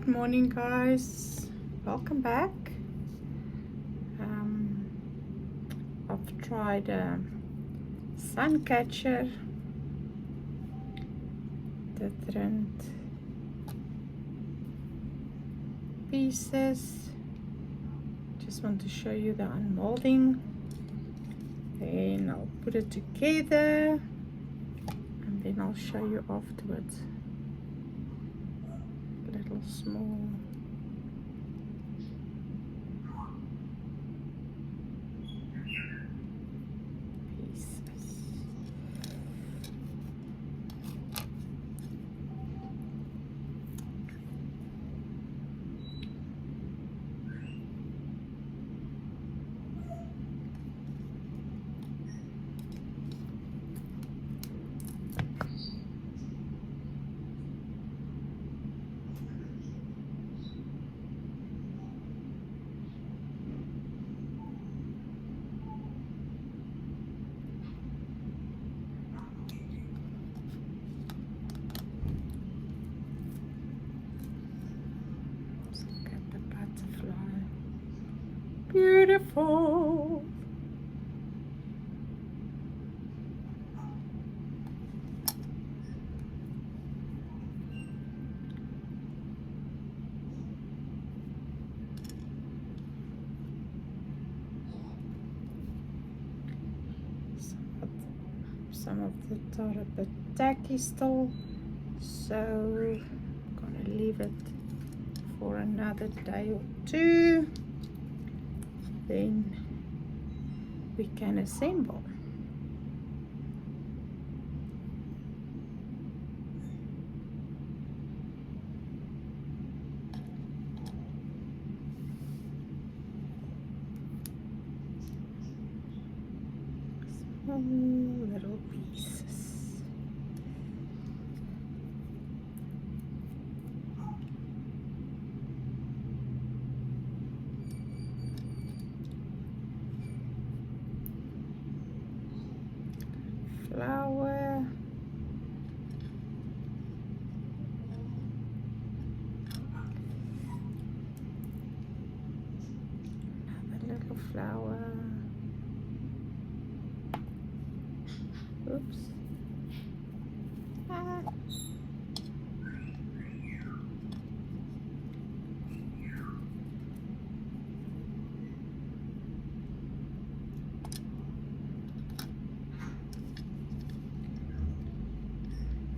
Good morning, guys. Welcome back. I've tried sun catcher, different pieces. Just want to show you the unmolding. Then I'll put it together and then I'll show you afterwards. Little small pieces. Beautiful. Some of the are a bit tacky still, so I'm gonna leave it for another day or two. Then we can assemble. Small little pieces. Flower, another little flower. Oops. Ah.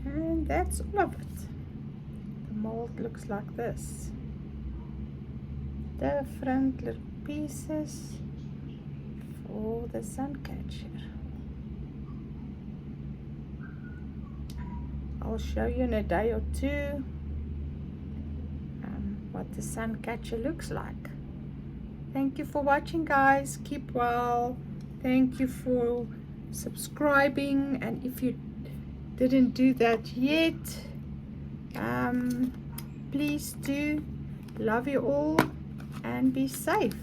And that's all of it. The mold looks like this. Different little pieces for the sun catcher. I'll show you in a day or two what the sun catcher looks like. Thank you for watching, guys. Keep well. Thank you for subscribing, and if you didn't do that yet, please do. Love you all and be safe.